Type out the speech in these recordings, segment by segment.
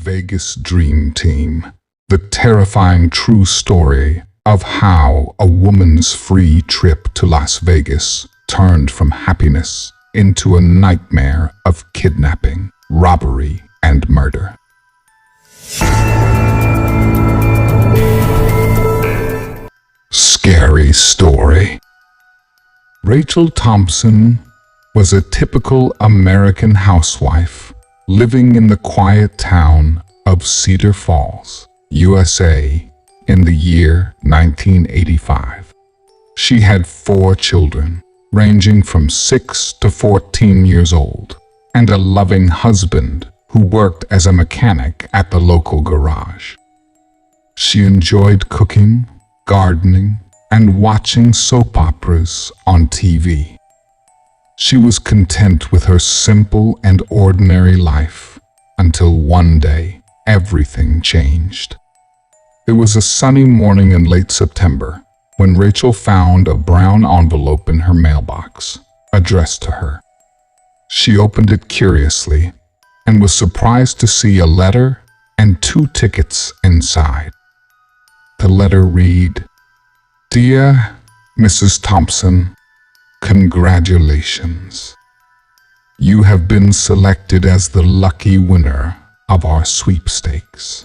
Vegas Dream Team, the terrifying true story of how a woman's free trip to Las Vegas turned from happiness into a nightmare of kidnapping, robbery, and murder. Scary story. Rachel Thompson was a typical American housewife living in the quiet town of Cedar Falls, USA, in the year 1985. She had 4 children, ranging from 6 to 14 years old, and a loving husband who worked as a mechanic at the local garage. She enjoyed cooking, gardening, and watching soap operas on TV. She was content with her simple and ordinary life until one day everything changed. It was a sunny morning in late September when Rachel found a brown envelope in her mailbox addressed to her. She opened it curiously and was surprised to see a letter and 2 tickets inside. The letter read, "Dear Mrs. Thompson, congratulations. You have been selected as the lucky winner of our sweepstakes.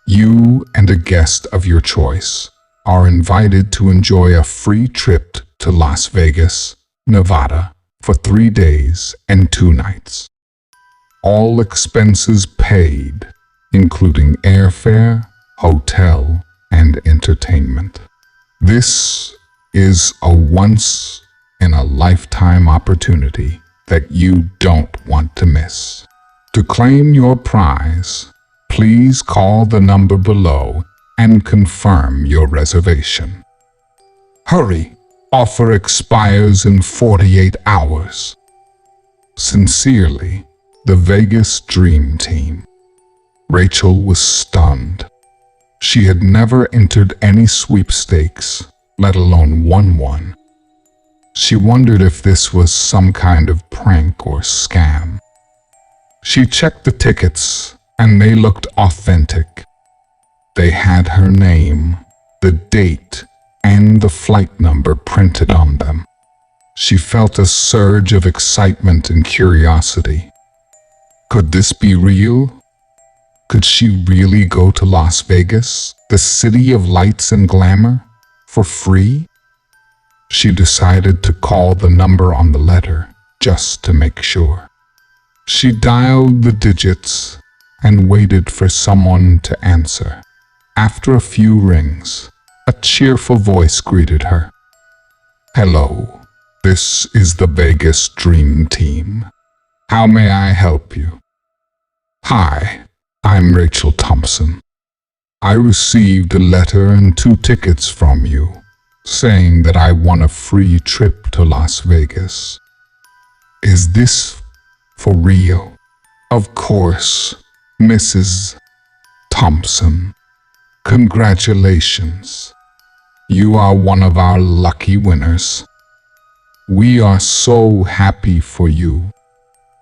You and a guest of your choice are invited to enjoy a free trip to Las Vegas, Nevada, for 3 days and 2 nights. All expenses paid, including airfare, hotel, and entertainment. This is a once-in-a-lifetime opportunity that you don't want to miss. To claim your prize, please call the number below and confirm your reservation. Hurry! Offer expires in 48 hours. Sincerely, the Vegas Dream Team." Rachel was stunned. She had never entered any sweepstakes, let alone won one. She wondered if this was some kind of prank or scam. She checked the tickets, and they looked authentic. They had her name, the date, and the flight number printed on them. She felt a surge of excitement and curiosity. Could this be real? Could she really go to Las Vegas, the city of lights and glamour, for free? She decided to call the number on the letter just to make sure. She dialed the digits and waited for someone to answer. After a few rings, a cheerful voice greeted her. "Hello, this is the Vegas Dream Team. How may I help you?" "Hi, I'm Rachel Thompson. I received a letter and 2 tickets from you, saying that I won a free trip to Las Vegas. Is this for real?" "Of course, Mrs. Thompson. Congratulations. You are one of our lucky winners. We are so happy for you.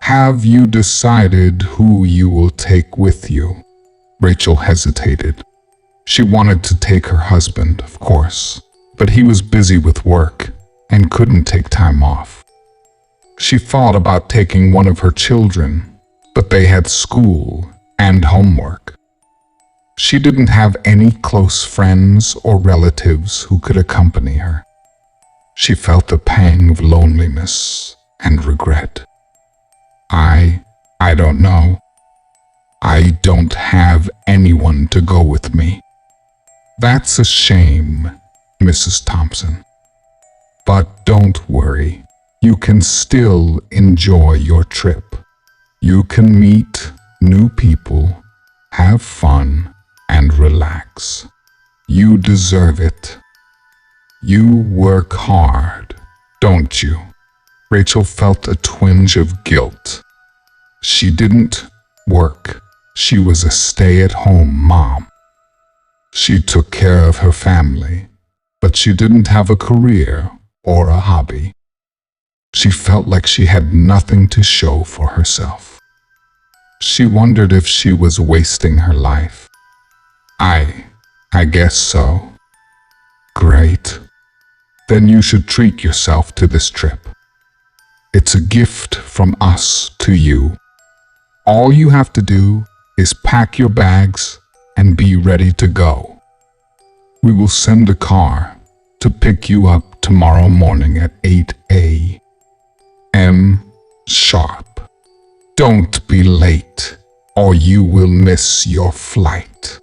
Have you decided who you will take with you?" Rachel hesitated. She wanted to take her husband, of course, but he was busy with work and couldn't take time off. She thought about taking one of her children, but they had school and homework. She didn't have any close friends or relatives who could accompany her. She felt a pang of loneliness and regret. I don't know. I don't have anyone to go with me." "That's a shame, Mrs. Thompson. But don't worry, you can still enjoy your trip. You can meet new people, have fun, and relax. You deserve it. You work hard, don't you?" Rachel felt a twinge of guilt. She didn't work. She was a stay-at-home mom. She took care of her family, but she didn't have a career or a hobby. She felt like she had nothing to show for herself. She wondered if she was wasting her life. I guess so. Great. Then you should treat yourself to this trip. It's a gift from us to you. All you have to do is pack your bags and be ready to go. We will send a car to pick you up tomorrow morning at 8 a.m. sharp. Don't be late, or you will miss your flight.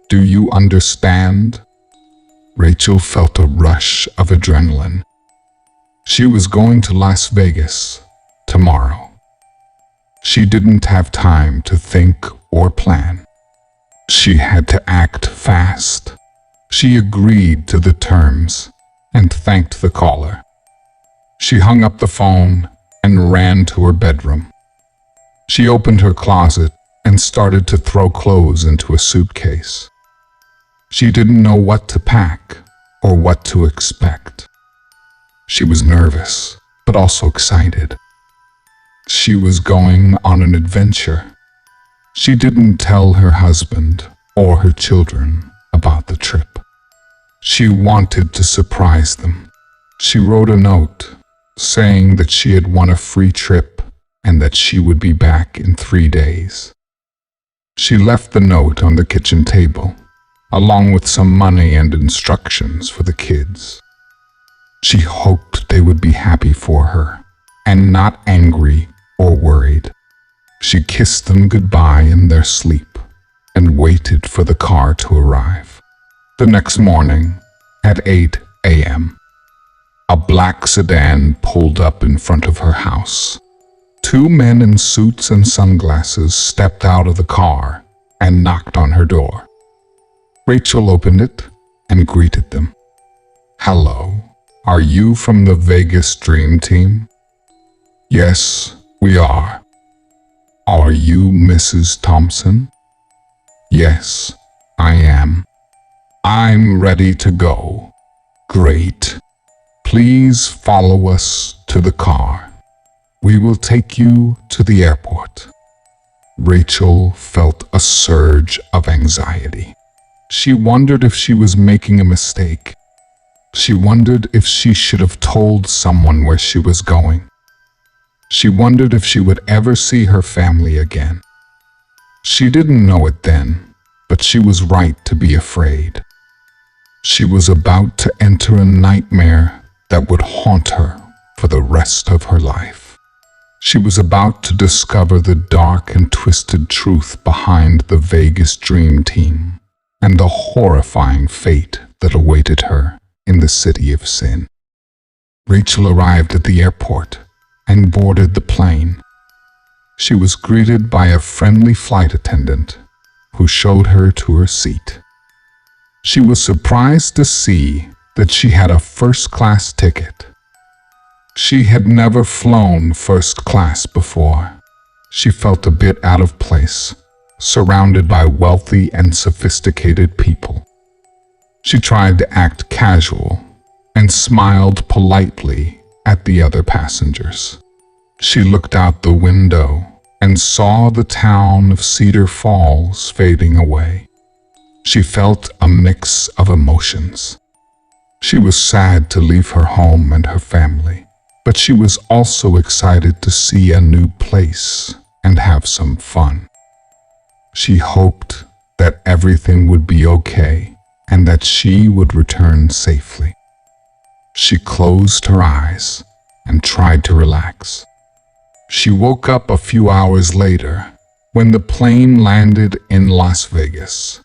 Do you understand? Rachel felt a rush of adrenaline. She was going to Las Vegas tomorrow. She didn't have time to think or plan. She had to act fast. She agreed to the terms and thanked the caller. She hung up the phone and ran to her bedroom. She opened her closet and started to throw clothes into a suitcase. She didn't know what to pack or what to expect. She was nervous, but also excited. She was going on an adventure. She didn't tell her husband or her children about the trip. She wanted to surprise them. She wrote a note saying that she had won a free trip and that she would be back in 3 days. She left the note on the kitchen table, along with some money and instructions for the kids. She hoped they would be happy for her and not angry or worried. She kissed them goodbye in their sleep and waited for the car to arrive. The next morning, at 8 a.m., a black sedan pulled up in front of her house. 2 men in suits and sunglasses stepped out of the car and knocked on her door. Rachel opened it and greeted them. Hello, are you from the Vegas Dream Team? Yes, we are. Are you Mrs. Thompson? Yes, I am. I'm ready to go. Great. Please follow us to the car. We will take you to the airport. Rachel felt a surge of anxiety. She wondered if she was making a mistake. She wondered if she should have told someone where she was going. She wondered if she would ever see her family again. She didn't know it then, but she was right to be afraid. She was about to enter a nightmare that would haunt her for the rest of her life. She was about to discover the dark and twisted truth behind the Vegas Dream Team and the horrifying fate that awaited her in the city of sin. Rachel arrived at the airport and boarded the plane. She was greeted by a friendly flight attendant who showed her to her seat. She was surprised to see that she had a first-class ticket. She had never flown first class before. She felt a bit out of place, surrounded by wealthy and sophisticated people. She tried to act casual and smiled politely at the other passengers. She looked out the window and saw the town of Cedar Falls fading away. She felt a mix of emotions. She was sad to leave her home and her family, but she was also excited to see a new place and have some fun. She hoped that everything would be okay and that she would return safely. She closed her eyes and tried to relax. She woke up a few hours later when the plane landed in Las Vegas.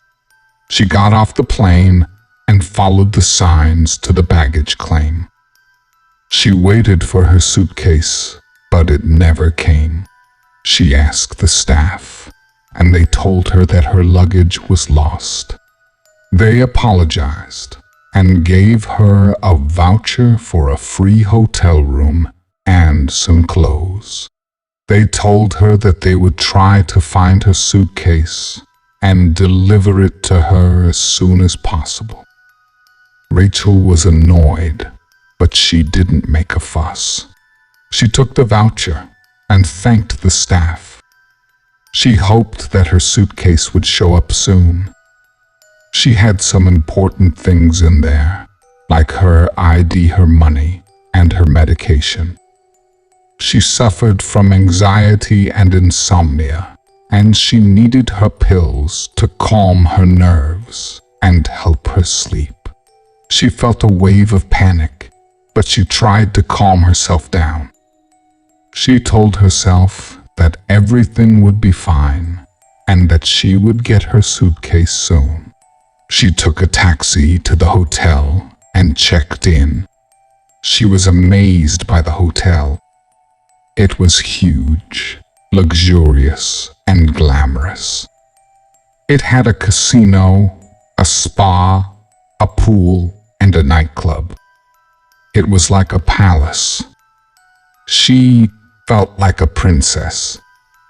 She got off the plane and followed the signs to the baggage claim. She waited for her suitcase, but it never came. She asked the staff, and they told her that her luggage was lost. They apologized and gave her a voucher for a free hotel room and some clothes. They told her that they would try to find her suitcase and deliver it to her as soon as possible. Rachel was annoyed, but she didn't make a fuss. She took the voucher and thanked the staff. She hoped that her suitcase would show up soon. She had some important things in there, like her ID, her money, and her medication. She suffered from anxiety and insomnia, and she needed her pills to calm her nerves and help her sleep. She felt a wave of panic, but she tried to calm herself down. She told herself that everything would be fine and that she would get her suitcase soon. She took a taxi to the hotel and checked in. She was amazed by the hotel. It was huge, luxurious, and glamorous. It had a casino, a spa, a pool, and a nightclub. It was like a palace. She felt like a princess.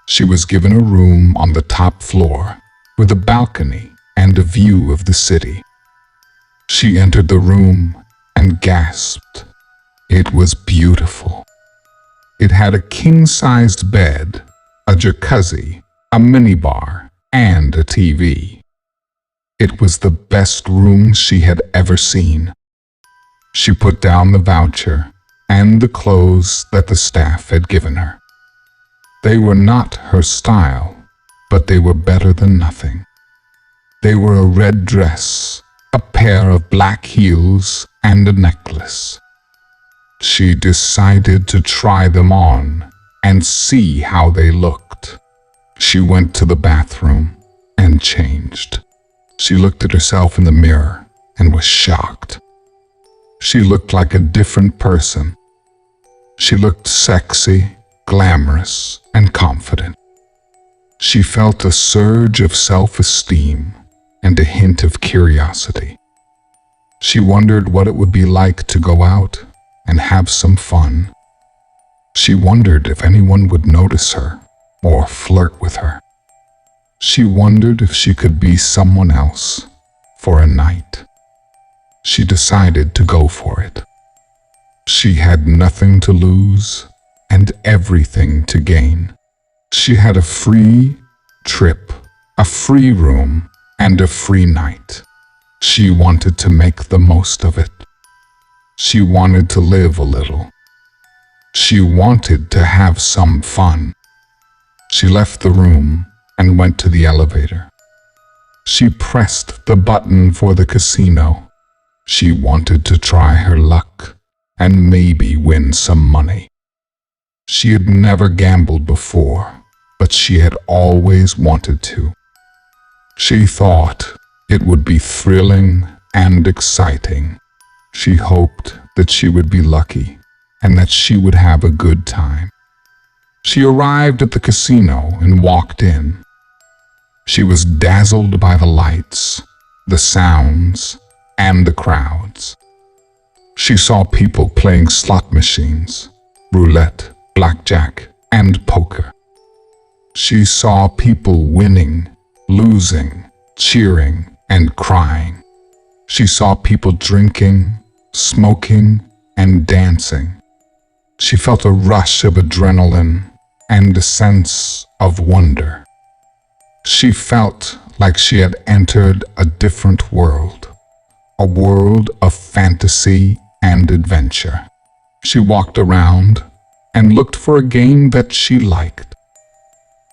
She was given a room on the top floor with a balcony and a view of the city. She entered the room and gasped. It was beautiful. It had a king-sized bed, a jacuzzi, a minibar, and a TV. It was the best room she had ever seen. She put down the voucher and the clothes that the staff had given her. They were not her style, but they were better than nothing. They were a red dress, a pair of black heels, and a necklace. She decided to try them on and see how they looked. She went to the bathroom and changed. She looked at herself in the mirror and was shocked. She looked like a different person. She looked sexy, glamorous, and confident. She felt a surge of self-esteem and a hint of curiosity. She wondered what it would be like to go out and have some fun. She wondered if anyone would notice her or flirt with her. She wondered if she could be someone else for a night. She decided to go for it. She had nothing to lose and everything to gain. She had a free trip, a free room, and a free night. She wanted to make the most of it. She wanted to live a little. She wanted to have some fun. She left the room and went to the elevator. She pressed the button for the casino. She wanted to try her luck and maybe win some money. She had never gambled before, but she had always wanted to. She thought it would be thrilling and exciting. She hoped that she would be lucky and that she would have a good time. She arrived at the casino and walked in. She was dazzled by the lights, the sounds, and the crowds. She saw people playing slot machines, roulette, blackjack, and poker. She saw people winning, losing, cheering, and crying. She saw people drinking, smoking, and dancing. She felt a rush of adrenaline and a sense of wonder. She felt like she had entered a different world, a world of fantasy and adventure. She walked around and looked for a game that she liked.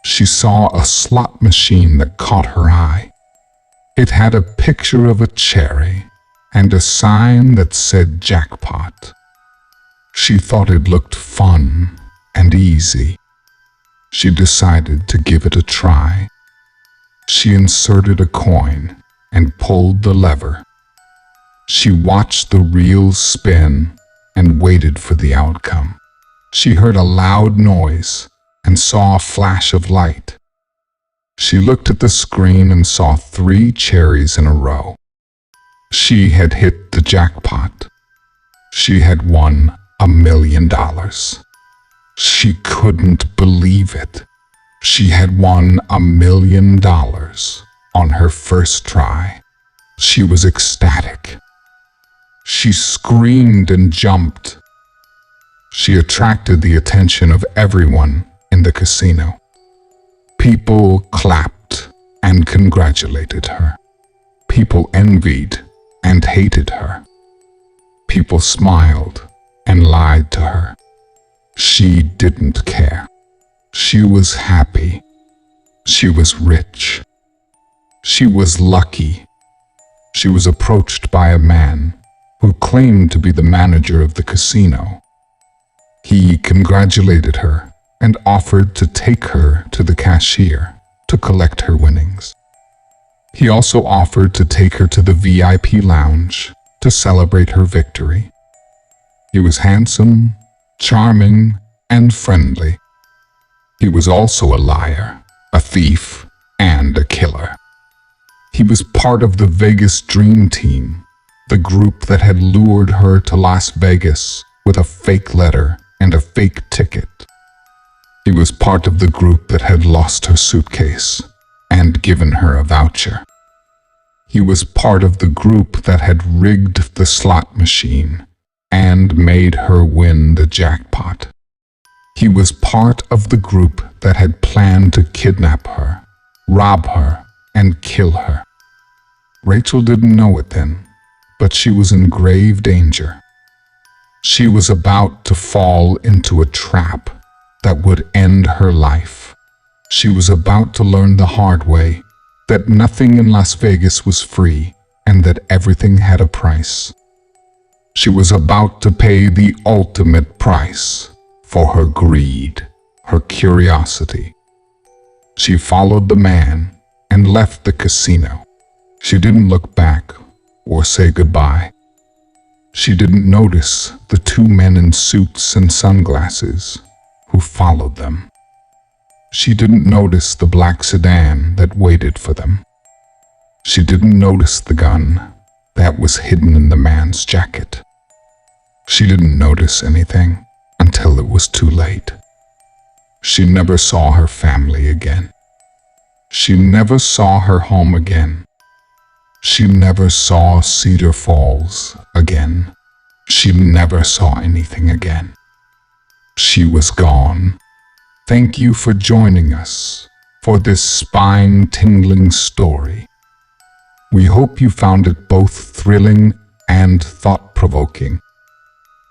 She saw a slot machine that caught her eye. It had a picture of a cherry and a sign that said jackpot. She thought it looked fun and easy. She decided to give it a try. She inserted a coin and pulled the lever. She watched the reels spin and waited for the outcome. She heard a loud noise and saw a flash of light. She looked at the screen and saw 3 cherries in a row. She had hit the jackpot. She had won $1 million. She couldn't believe it. She had won $1 million on her first try. She was ecstatic. She screamed and jumped. She attracted the attention of everyone in the casino. People clapped and congratulated her. People envied and hated her. People smiled and lied to her. She didn't care. She was happy. She was rich. She was lucky. She was approached by a man who claimed to be the manager of the casino. He congratulated her and offered to take her to the cashier to collect her winnings. He also offered to take her to the VIP lounge to celebrate her victory. He was handsome, charming, and friendly. He was also a liar, a thief, and a killer. He was part of the Vegas Dream Team, the group that had lured her to Las Vegas with a fake letter and a fake ticket. He was part of the group that had lost her suitcase and given her a voucher. He was part of the group that had rigged the slot machine and made her win the jackpot. He was part of the group that had planned to kidnap her, rob her, and kill her. Rachel didn't know it then, but she was in grave danger. She was about to fall into a trap that would end her life. She was about to learn the hard way that nothing in Las Vegas was free and that everything had a price. She was about to pay the ultimate price for her greed, her curiosity. She followed the man and left the casino. She didn't look back or say goodbye. She didn't notice the two men in suits and sunglasses who followed them. She didn't notice the black sedan that waited for them. She didn't notice the gun that was hidden in the man's jacket. She didn't notice anything until it was too late. She never saw her family again. She never saw her home again. She never saw Cedar Falls again. She never saw anything again. She was gone. Thank you for joining us for this spine-tingling story. We hope you found it both thrilling and thought-provoking.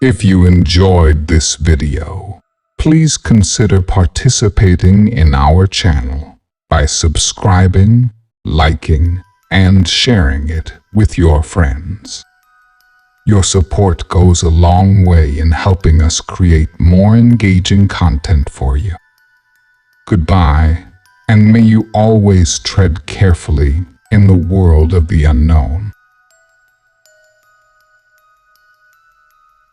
If you enjoyed this video, please consider participating in our channel by subscribing, liking, and sharing it with your friends. Your support goes a long way in helping us create more engaging content for you. Goodbye, and may you always tread carefully in the world of the unknown.